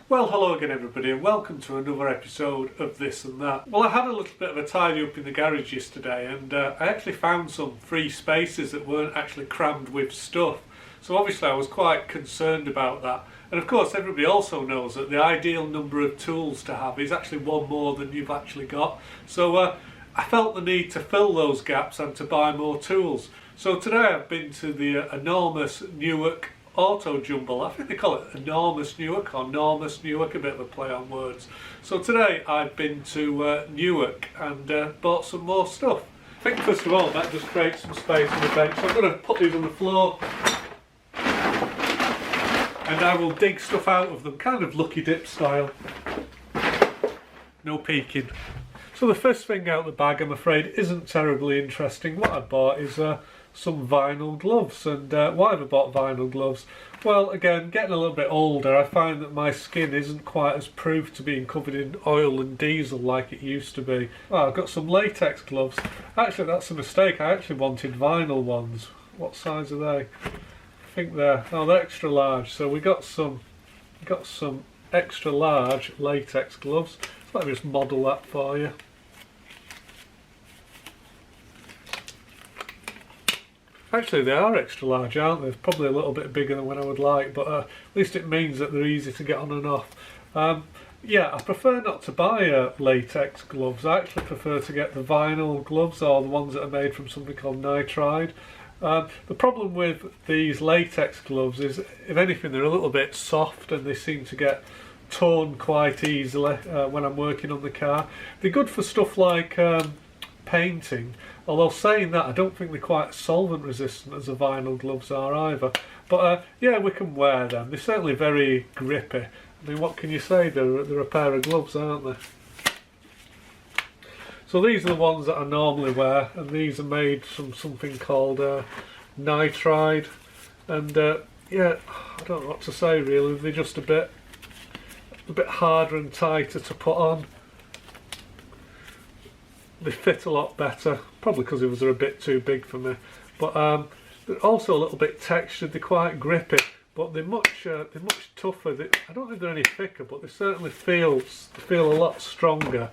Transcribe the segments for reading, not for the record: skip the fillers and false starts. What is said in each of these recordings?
Well, hello again everybody and welcome to another episode of This and That. Well, I had a little bit of a tidy up in the garage yesterday and I actually found some free spaces that weren't actually crammed with stuff. So obviously I was quite concerned about that. And of course everybody also knows that the ideal number of tools to have is actually one more than you've actually got. So I felt the need to fill those gaps and to buy more tools. So today I've been to the enormous Newark Autojumble. I think they call it Enormous Newark or Normous Newark, a bit of a play on words. So today I've been to Newark and bought some more stuff. I think first of all that just creates some space on the bench. So I'm going to put these on the floor and I will dig stuff out of them, kind of lucky dip style. No peeking. So the first thing out of the bag, I'm afraid, isn't terribly interesting. What I bought is some vinyl gloves. And why have I bought vinyl gloves? Well, again, getting a little bit older, I find that my skin isn't quite as proof to being covered in oil and diesel like it used to be. Well, I've got some latex gloves. Actually, that's a mistake. I actually wanted vinyl ones. What size are they? I think they're extra large. So we got some extra large latex gloves. So let me just model that for you. Actually, they are extra large, aren't they? Probably a little bit bigger than what I would like, but at least it means that they're easy to get on and off. Yeah, I prefer not to buy latex gloves. I actually prefer to get the vinyl gloves or the ones that are made from something called nitride. The problem with these latex gloves is, if anything, they're a little bit soft and they seem to get torn quite easily when I'm working on the car. They're good for stuff like painting, although saying that, I don't think they're quite as solvent resistant as the vinyl gloves are either. But yeah, we can wear them. They're certainly very grippy. I mean, what can you say? They're a pair of gloves, aren't they? So these are the ones that I normally wear, and these are made from something called nitride. And yeah, I don't know what to say really. They're just a bit harder and tighter to put on. They fit a lot better, probably because they're a bit too big for me. But they're also a little bit textured. They're quite grippy, but they're much tougher. I don't think they're any thicker, but they certainly feel a lot stronger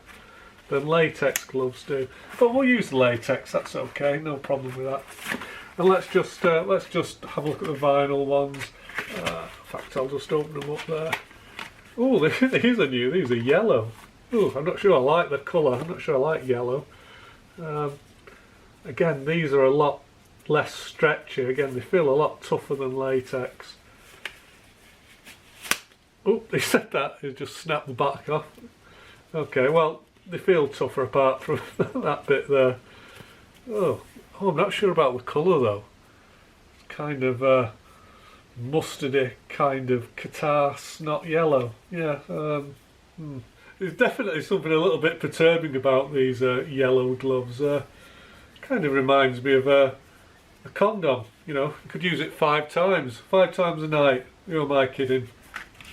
than latex gloves do. But we'll use the latex. That's okay. No problem with that. And let's just have a look at the vinyl ones. In fact, I'll just open them up there. Oh, these are new. These are yellow. Ooh, I'm not sure I like the colour. I'm not sure I like yellow. Again, these are a lot less stretchy. Again, they feel a lot tougher than latex. Oh, they said that. They just snapped the back off. Okay, well, they feel tougher apart from that bit there. Oh, I'm not sure about the colour though. It's kind of mustardy, kind of catar snot yellow. Yeah. There's definitely something a little bit perturbing about these yellow gloves. Kind of reminds me of a condom. You know, you could use it 5 times a night. Who am I kidding?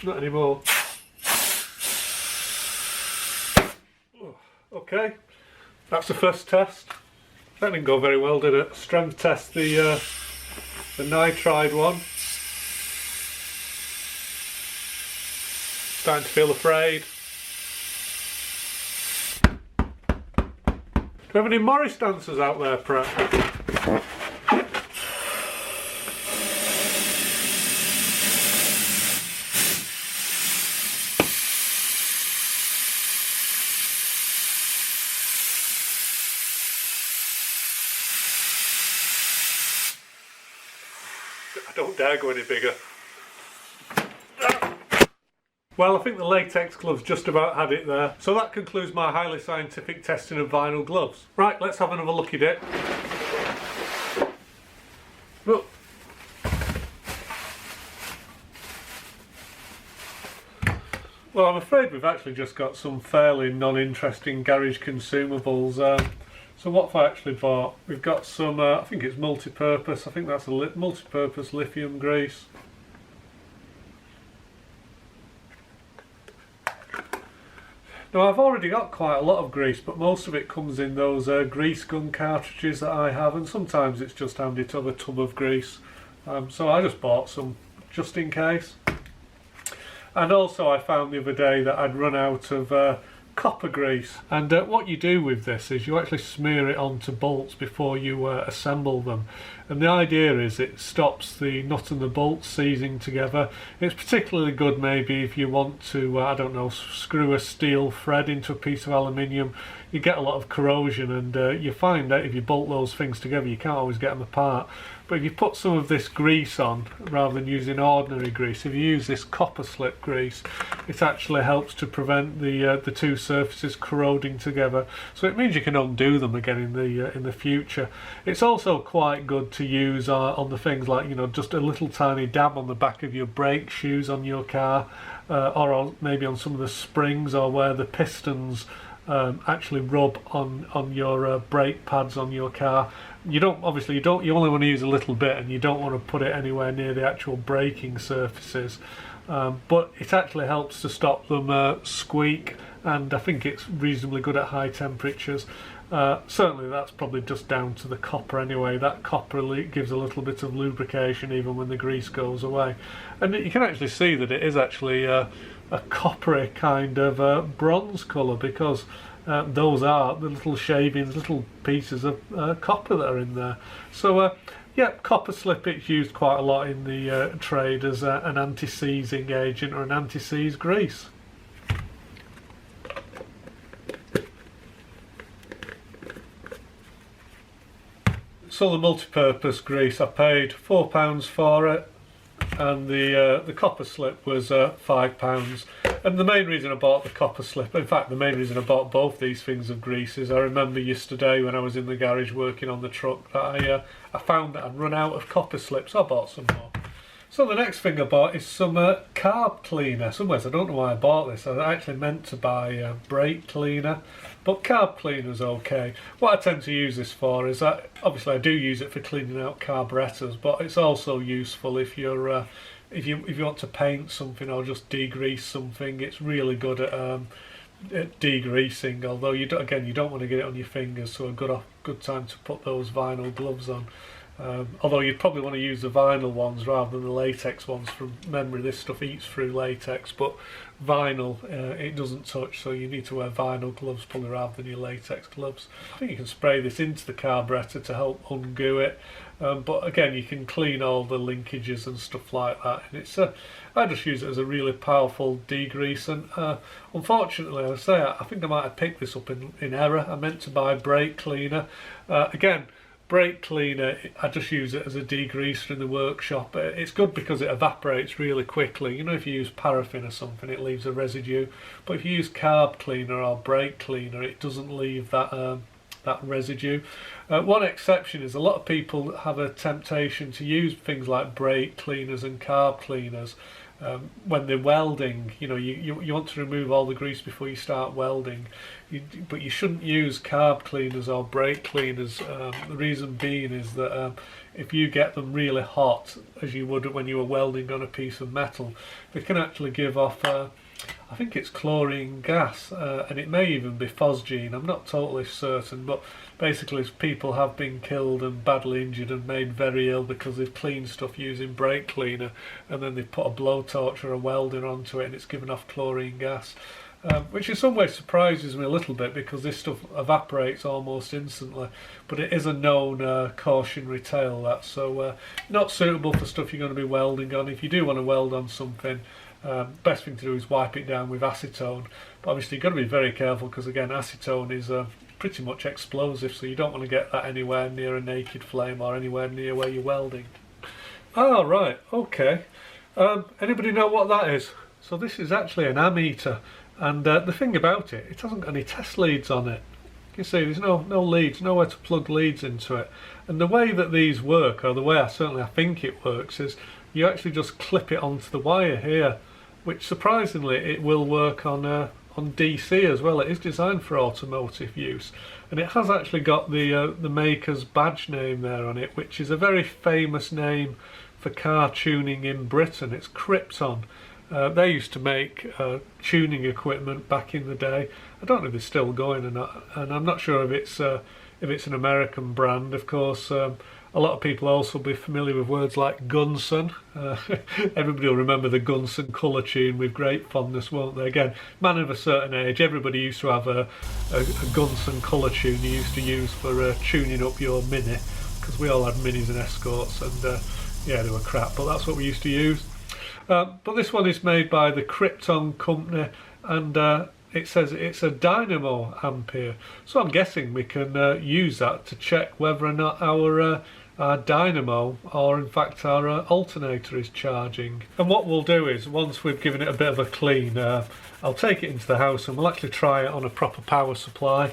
Not anymore. Okay, that's the first test. That didn't go very well, did it? Strength test the nitride one. Starting to feel afraid. Do we have any Morris dancers out there, perhaps? I don't dare go any bigger. Well, I think the latex gloves just about had it there. So that concludes my highly scientific testing of vinyl gloves. Right, let's have another lucky dip. Look. Well, I'm afraid we've actually just got some fairly non-interesting garage consumables. So what have I actually bought? We've got some, I think it's multi-purpose. I think that's a multi-purpose lithium grease. Now, I've already got quite a lot of grease, but most of it comes in those grease gun cartridges that I have, and sometimes it's just handy to have a tub of grease. So I just bought some just in case. And also I found the other day that I'd run out of copper grease, and what you do with this is you actually smear it onto bolts before you assemble them, and the idea is it stops the nut and the bolt seizing together. It's particularly good maybe if you want to I don't know, screw a steel thread into a piece of aluminium. You get a lot of corrosion, and you find that if you bolt those things together you can't always get them apart. But if you put some of this grease on rather than using ordinary grease, if you use this copper slip grease, it actually helps to prevent the two surfaces corroding together. So it means you can undo them again in the future. It's also quite good to use on the things like, you know, just a little tiny dab on the back of your brake shoes on your car, or maybe on some of the springs, or where the pistons actually rub on your brake pads on your car. You only want to use a little bit, and you don't want to put it anywhere near the actual braking surfaces, but it actually helps to stop them squeak, and I think it's reasonably good at high temperatures. Certainly that's probably just down to the copper anyway. That copper gives a little bit of lubrication even when the grease goes away, and you can actually see that it is actually a coppery kind of bronze colour, because those are the little shavings, little pieces of copper that are in there. So yeah, copper slip, it's used quite a lot in the trade as an anti-seizing agent or an anti-seize grease. So the multi-purpose grease, I paid £4 for it, and the copper slip was £5. And the main reason I bought the copper slip, in fact the main reason I bought both these things of grease, is I remember yesterday when I was in the garage working on the truck that I found that I'd run out of copper slips. I bought some more. So the next thing I bought is some carb cleaner. Some ways I don't know why I bought this. I actually meant to buy brake cleaner, but carb cleaner's okay. What I tend to use this for is that obviously I do use it for cleaning out carburetors, but it's also useful if you're if you want to paint something or just degrease something. It's really good at degreasing, although you don't want to get it on your fingers, so a good time to put those vinyl gloves on. Although you'd probably want to use the vinyl ones rather than the latex ones. From memory, this stuff eats through latex, but vinyl it doesn't touch, so you need to wear vinyl gloves probably rather than your latex gloves. I think you can spray this into the carburetor to help undo it, but again you can clean all the linkages and stuff like that, and it's I just use it as a really powerful degrease. And unfortunately, I think I might have picked this up in error. I meant to buy brake cleaner. Again, brake cleaner, I just use it as a degreaser in the workshop. It's good because it evaporates really quickly. You know, if you use paraffin or something, it leaves a residue, but if you use carb cleaner or brake cleaner, it doesn't leave that residue. One exception is a lot of people have a temptation to use things like brake cleaners and carb cleaners when they're welding. You know, you want to remove all the grease before you start welding, but you shouldn't use carb cleaners or brake cleaners. The reason being is that if you get them really hot, as you would when you were welding on a piece of metal, they can actually give off I think it's chlorine gas, and it may even be phosgene. I'm not totally certain, but basically people have been killed and badly injured and made very ill because they've cleaned stuff using brake cleaner, and then they've put a blowtorch or a welder onto it and it's given off chlorine gas, which in some ways surprises me a little bit because this stuff evaporates almost instantly, but it is a known cautionary tale, that, so not suitable for stuff you're going to be welding on. If you do want to weld on something, best thing to do is wipe it down with acetone, but obviously you've got to be very careful because again acetone is pretty much explosive, so you don't want to get that anywhere near a naked flame or anywhere near where you're welding. Oh right, okay. Anybody know what that is? So this is actually an ammeter, and the thing about it, it hasn't got any test leads on it. You see there's no leads, nowhere to plug leads into it, and the way that these work, or the way I think it works, is you actually just clip it onto the wire here, which surprisingly it will work on DC as well. It is designed for automotive use, and it has actually got the maker's badge name there on it, which is a very famous name for car tuning in Britain. It's Krypton. They used to make tuning equipment back in the day. I don't know if they're still going or not, and I'm not sure if it's an American brand. Of course, a A lot of people also be familiar with words like Gunson. Everybody will remember the Gunson colour tune with great fondness, won't they? Again, man of a certain age, everybody used to have a Gunson colour tune you used to use for tuning up your Mini, because we all had Minis and Escorts, and yeah, they were crap, but that's what we used to use. But this one is made by the Krypton company, and it says it's a dynamo ampere, so I'm guessing we can use that to check whether or not our dynamo, or in fact our alternator, is charging. And what we'll do is, once we've given it a bit of a clean, I'll take it into the house and we'll actually try it on a proper power supply,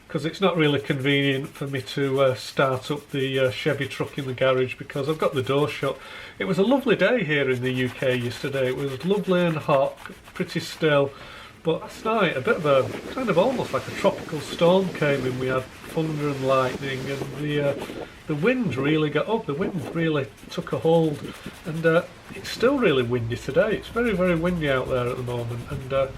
because it's not really convenient for me to start up the Chevy truck in the garage because I've got the door shut. It was a lovely day here in the UK yesterday. It was lovely and hot, pretty still, but last night a bit of a kind of almost like a tropical storm came in. We had thunder and lightning, and the wind really got up. The wind really took a hold, and it's still really windy today. It's very, very windy out there at the moment, and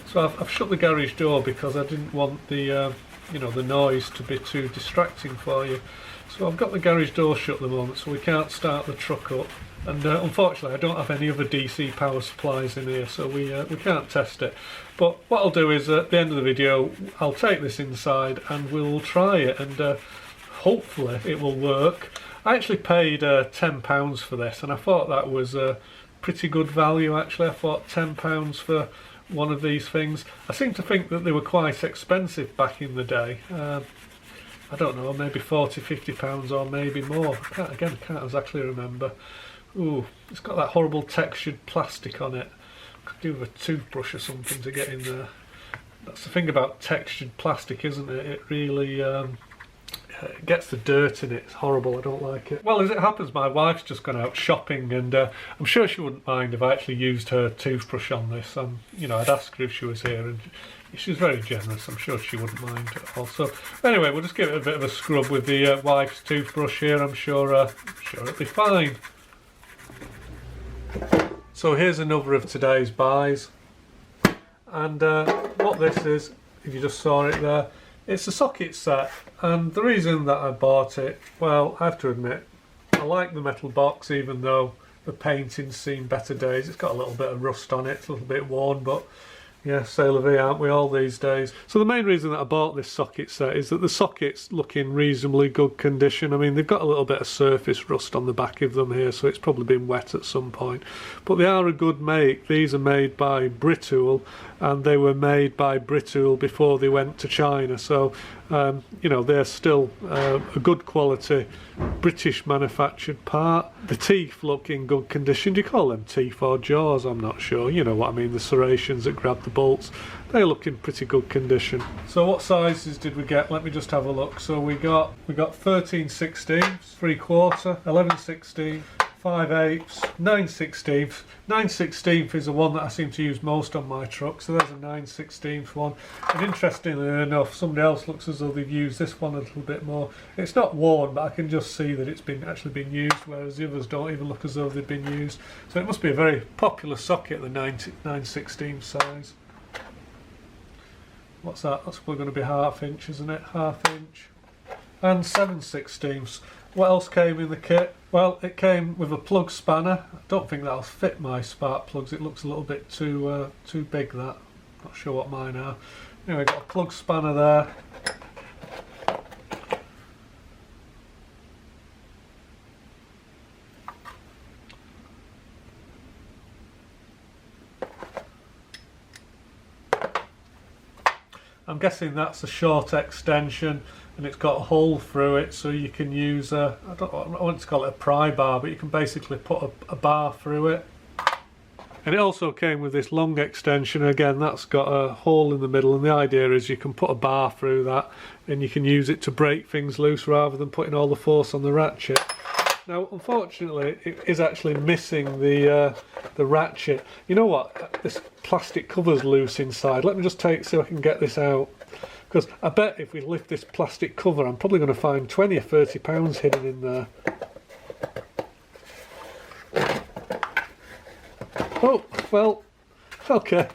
so I've shut the garage door because I didn't want the you know, the noise to be too distracting for you. So I've got the garage door shut at the moment, so we can't start the truck up. And unfortunately I don't have any other DC power supplies in here, so we can't test it. But what I'll do is at the end of the video I'll take this inside and we'll try it, and hopefully it will work. I actually paid £10 for this, and I thought that was pretty good value actually. I thought £10 for one of these things. I seem to think that they were quite expensive back in the day. I don't know, maybe £40–50 or maybe more. I can't exactly remember. Ooh, it's got that horrible textured plastic on it. Could do with a toothbrush or something to get in there. That's the thing about textured plastic, isn't it? It really it gets the dirt in it. It's horrible. I don't like it. Well, as it happens, my wife's just gone out shopping, and I'm sure she wouldn't mind if I actually used her toothbrush on this. You know, I'd ask her if she was here, and she's very generous. I'm sure she wouldn't mind at all. So anyway, we'll just give it a bit of a scrub with the wife's toothbrush here. I'm sure it'll be fine. So here's another of today's buys, and what this is, if you just saw it there, it's a socket set. And the reason that I bought it, well, I have to admit, I like the metal box, even though the painting's seen better days. It's got a little bit of rust on it, it's a little bit worn, but yeah, c'est la vie, aren't we, all these days? So the main reason that I bought this socket set is that the sockets look in reasonably good condition. I mean, they've got a little bit of surface rust on the back of them here, so it's probably been wet at some point. But they are a good make. These are made by Britool, and they were made by Britool before they went to China. So, you know, they're still a good quality British manufactured part. The teeth look in good condition. Do you call them teeth or jaws? I'm not sure. You know what I mean, the serrations that grab the bolts. They look in pretty good condition. So what sizes did we get? Let me just have a look. So we got 13/16, 3/4, 11/16, 5/8, 9/16. 9/16 is the one that I seem to use most on my truck, so there's a 9/16 one. And interestingly enough, somebody else looks as though they've used this one a little bit more. It's not worn, but I can just see that it's actually been used, whereas the others don't even look as though they've been used. So it must be a very popular socket, the 9/16 size. What's that? That's probably going to be 1/2 inch, isn't it? 1/2 inch. And 7/16. What else came in the kit? Well, it came with a plug spanner. I don't think that'll fit my spark plugs. It looks a little bit too big, that. Not sure what mine are. Anyway, got a plug spanner there. I'm guessing that's a short extension, and it's got a hole through it, so you can use I want to call it a pry bar, but you can basically put a bar through it. And it also came with this long extension. Again, that's got a hole in the middle, and the idea is you can put a bar through that and you can use it to break things loose rather than putting all the force on the ratchet. Now, unfortunately, it is actually missing the ratchet. You know what? This plastic cover's loose inside. Let me just see if I can get this out. Because I bet if we lift this plastic cover, I'm probably going to find 20 or 30 pounds hidden in there. Oh, well, okay.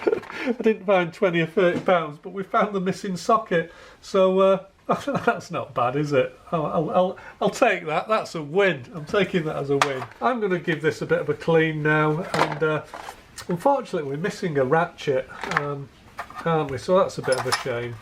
I didn't find 20 or 30 pounds, but we found the missing socket. So That's not bad, is it? I'll take that. That's a win. I'm taking that as a win. I'm going to give this a bit of a clean now, and unfortunately we're missing a ratchet, aren't we? So that's a bit of a shame.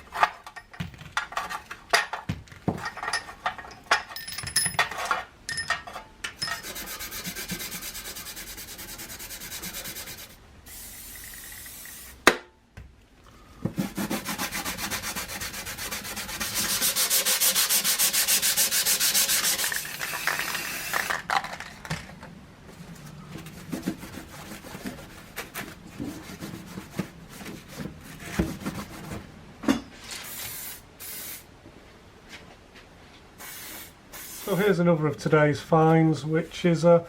So here's another of today's finds, which is a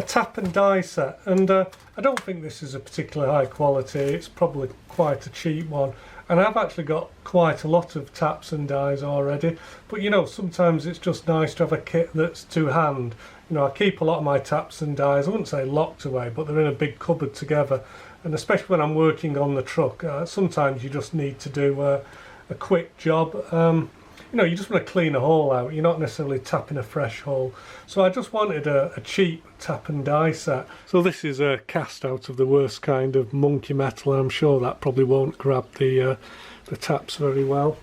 tap and die set, and I don't think this is a particularly high quality. It's probably quite a cheap one, and I've actually got quite a lot of taps and dies already, but you know, sometimes it's just nice to have a kit that's to hand. You know, I keep a lot of my taps and dies, I wouldn't say locked away, but they're in a big cupboard together, and especially when I'm working on the truck, sometimes you just need to do a quick job. You know, you just want to clean a hole out, you're not necessarily tapping a fresh hole. So I just wanted a cheap tap and die set. So this is a cast out of the worst kind of monkey metal, and I'm sure that probably won't grab the taps very well.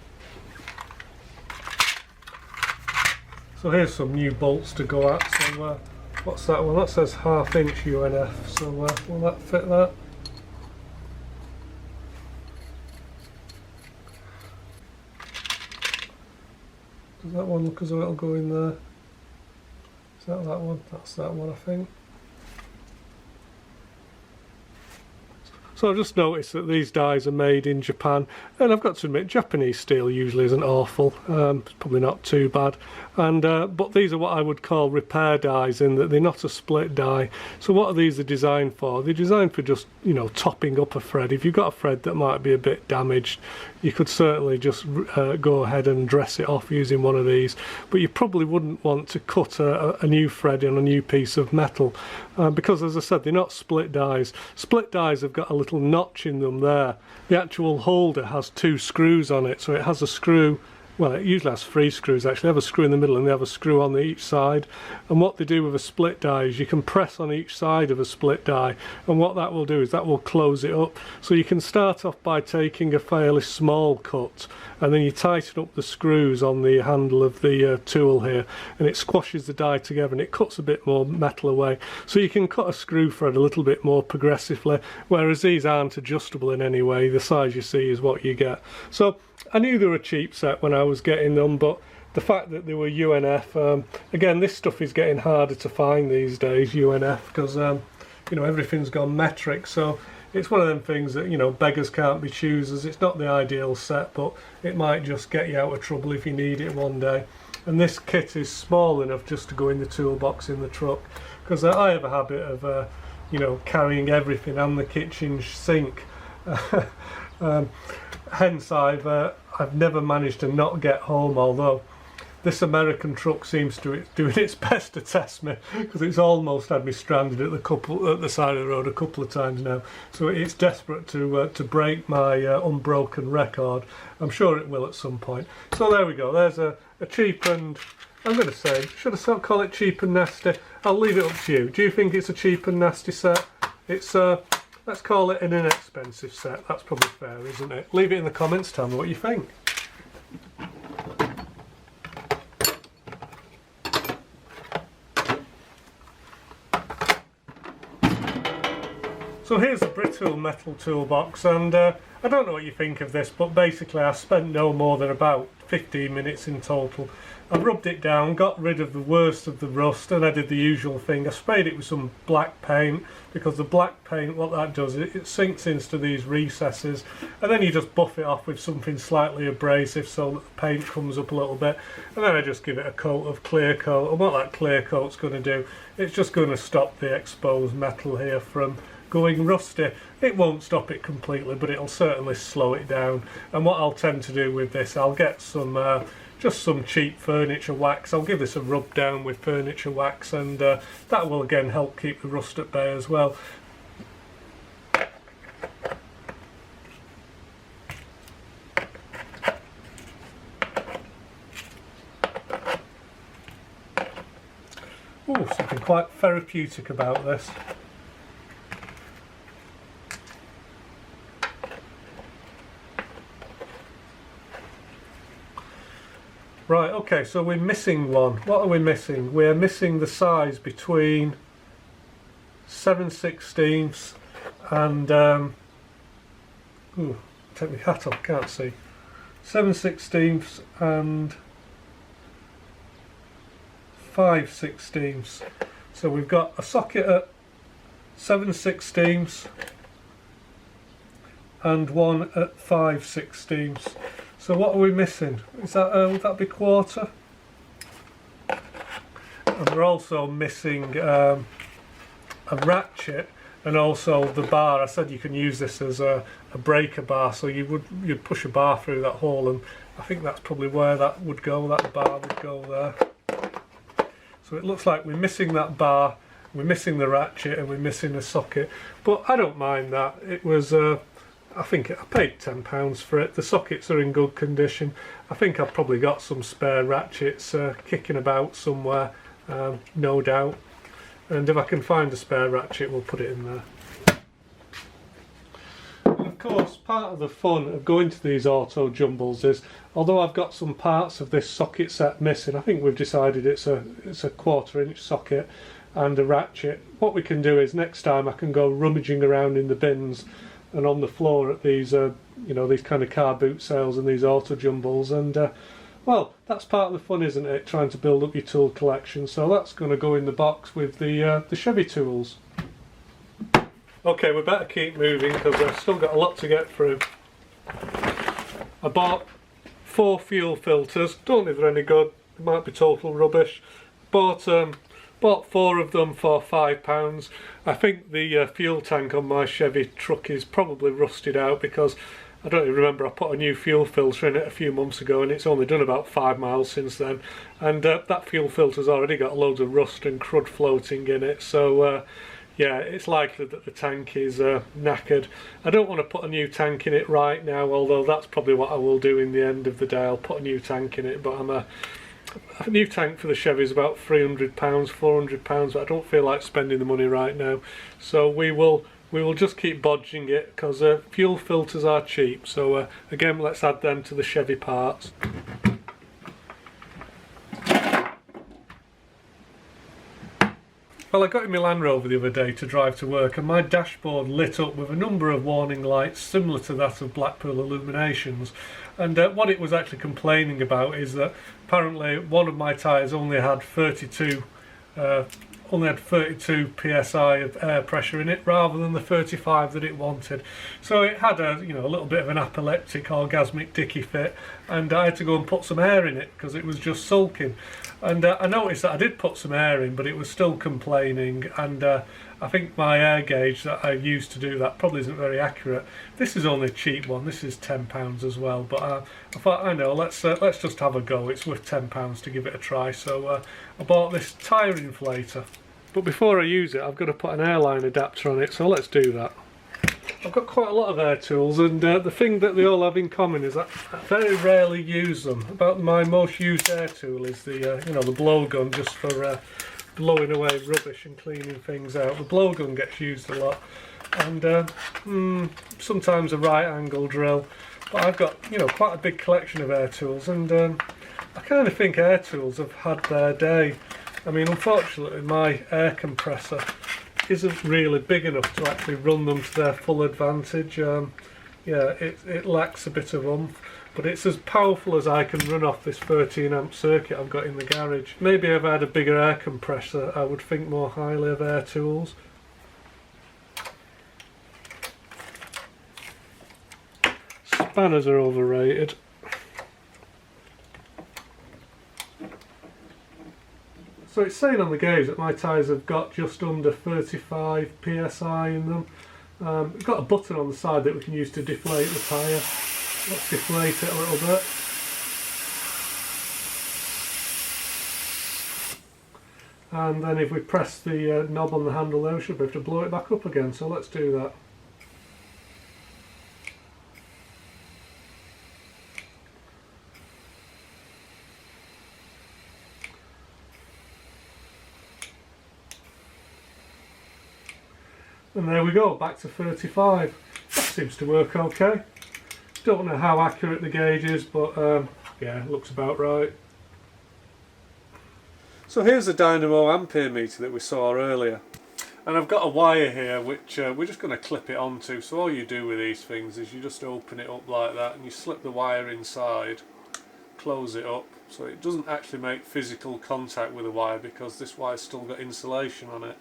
So here's some new bolts to go at. So what's that one? That says 1/2 inch UNF, so will that fit that? Does that one look as though it'll go in there? Is that one? That's that one, I think. So I've just noticed that these dies are made in Japan, and I've got to admit Japanese steel usually isn't awful, it's probably not too bad, and but these are what I would call repair dies, in that they're not a split die. So what are these designed for? They're designed for just, you know, topping up a thread. If you've got a thread that might be a bit damaged, you could certainly just go ahead and dress it off using one of these, but you probably wouldn't want to cut a new thread in a new piece of metal, because as I said, they're not split dies. Split dies have got a little notch in them there. The actual holder has 2 screws on it, so it has a screw, well, it usually has 3 screws actually. They have a screw in the middle and they have a screw on each side, and what they do with a split die is you can press on each side of a split die, and what that will do is that will close it up. So you can start off by taking a fairly small cut, and then you tighten up the screws on the handle of the tool here, and it squashes the die together and it cuts a bit more metal away. So you can cut a screw thread a little bit more progressively, whereas these aren't adjustable in any way. The size you see is what you get. So I knew they were a cheap set when I was getting them, but the fact that they were UNF, again, this stuff is getting harder to find these days, UNF, because you know, everything's gone metric. So it's one of them things that, you know, beggars can't be choosers. It's not the ideal set, but it might just get you out of trouble if you need it one day. And this kit is small enough just to go in the toolbox in the truck, because I have a habit of you know, carrying everything and the kitchen sink. Hence I've never managed to not get home, although this American truck seems to doing its best to test me, because it's almost had me stranded at the side of the road a couple of times now. So it's desperate to break my unbroken record. I'm sure it will at some point. So there we go. There's a cheap and, I'm going to say, should I call it cheap and nasty? I'll leave it up to you. Do you think it's a cheap and nasty set? It's let's call it an inexpensive set. That's probably fair, isn't it? Leave it in the comments, tell me what you think. So here's a brittle metal toolbox, and I don't know what you think of this, but basically I spent no more than about 15 minutes in total. I rubbed it down, got rid of the worst of the rust, and I did the usual thing. I sprayed it with some black paint, because the black paint, what that does, it sinks into these recesses, and then you just buff it off with something slightly abrasive so that the paint comes up a little bit, and then I just give it a coat of clear coat. And what that clear coat's going to do, it's just going to stop the exposed metal here from going rusty. It won't stop it completely, but it'll certainly slow it down. And what I'll tend to do with this, I'll get some just some cheap furniture wax. I'll give this a rub down with furniture wax, and that will again help keep the rust at bay as well. Oh, something quite therapeutic about this. Right, okay, so we're missing one. What are we missing? We're missing the size between 7/16 and ooh, take my hat off, can't see. 7/16 and 5/16. So we've got a socket at 7/16 and one at 5/16. So what are we missing? Is that would that be quarter? And we're also missing a ratchet and also the bar. I said you can use this as a breaker bar, so you'd push a bar through that hole, and I think that's probably where that would go. That bar would go there. So it looks like we're missing that bar, we're missing the ratchet, and we're missing the socket. But I don't mind that. It was. I think I paid £10 for it. The sockets are in good condition. I think I've probably got some spare ratchets kicking about somewhere, no doubt. And if I can find a spare ratchet, we'll put it in there. And of course, part of the fun of going to these Autojumbles is, although I've got some parts of this socket set missing, I think we've decided it's a 1/4" socket and a ratchet. What we can do is next time I can go rummaging around in the bins and on the floor at these, these kind of car boot sales and these Autojumbles, and well, that's part of the fun, isn't it? Trying to build up your tool collection. So that's going to go in the box with the Chevy tools. Okay, we better keep moving because I've still got a lot to get through. I bought 4 fuel filters. Don't know if they're any good. They might be total rubbish. Bought 4 of them for £5. I think the fuel tank on my Chevy truck is probably rusted out because I don't even remember, I put a new fuel filter in it a few months ago and it's only done about 5 miles since then, and that fuel filter's already got loads of rust and crud floating in it, so yeah, it's likely that the tank is knackered. I don't want to put a new tank in it right now, although that's probably what I will do in the end of the day. I'll put a new tank in it, but a new tank for the Chevy is about £300, £400, but I don't feel like spending the money right now. So we will just keep bodging it because fuel filters are cheap. So again, let's add them to the Chevy parts. Well, I got in my Land Rover the other day to drive to work, and my dashboard lit up with a number of warning lights similar to that of Blackpool Illuminations. And what it was actually complaining about is that apparently one of my tyres only had 32 psi of air pressure in it rather than the 35 that it wanted. So it had a little bit of an epileptic orgasmic dicky fit, and I had to go and put some air in it because it was just sulking. And I noticed that I did put some air in, but it was still complaining, and I think my air gauge that I used to do that probably isn't very accurate. This is only a cheap one, this is £10 as well, but I thought, I know, let's just have a go. It's worth £10 to give it a try. So I bought this tyre inflator. But before I use it, I've got to put an airline adapter on it, so let's do that. I've got quite a lot of air tools, and the thing that they all have in common is that I very rarely use them. About my most used air tool is the the blowgun, just for blowing away rubbish and cleaning things out. The blowgun gets used a lot, and sometimes a right angle drill. But I've got quite a big collection of air tools, and I kind of think air tools have had their day. I mean, unfortunately, my air compressor isn't really big enough to actually run them to their full advantage. Yeah, it lacks a bit of oomph, but it's as powerful as I can run off this 13 amp circuit I've got in the garage. Maybe if I had a bigger air compressor, I would think more highly of air tools. Spanners are overrated. So it's saying on the gauge that my tyres have got just under 35 psi in them. We've got a button on the side that we can use to deflate the tyre. Let's deflate it a little bit. And then if we press the knob on the handle there, we should be able to blow it back up again. So let's do that. And there we go, back to 35. That seems to work okay. Don't know how accurate the gauge is, but yeah, looks about right. So here's the dynamo ampere meter that we saw earlier. And I've got a wire here which we're just going to clip it onto. So all you do with these things is you just open it up like that and you slip the wire inside, close it up, so it doesn't actually make physical contact with the wire because this wire's still got insulation on it.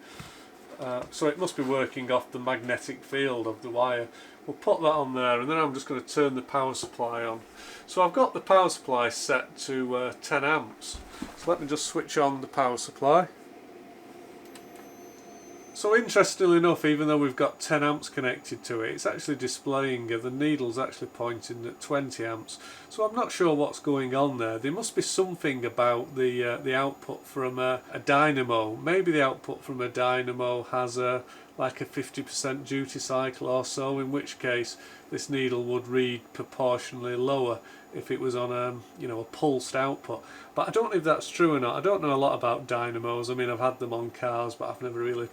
So it must be working off the magnetic field of the wire. We'll put that on there, and then I'm just going to turn the power supply on. So I've got the power supply set to 10 amps. So let me just switch on the power supply. So interestingly enough, even though we've got 10 amps connected to it, it's actually displaying, the needle's actually pointing at 20 amps. So I'm not sure what's going on there. There must be something about the output from a dynamo. Maybe the output from a dynamo has like a 50% duty cycle or so, in which case this needle would read proportionally lower if it was on a pulsed output. But I don't know if that's true or not. I don't know a lot about dynamos. I mean, I've had them on cars, but I've never really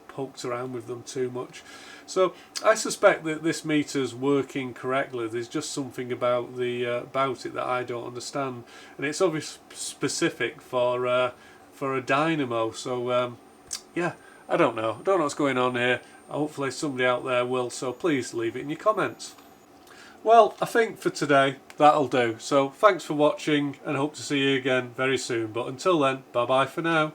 poked around with them too much. So I suspect that this meter's working correctly. There's just something about it that I don't understand, and it's obviously specific for a dynamo. So yeah, I don't know what's going on here. Hopefully somebody out there will, so please leave it in your comments. Well, I think for today that'll do. So thanks for watching, and hope to see you again very soon. But until then, bye bye for now.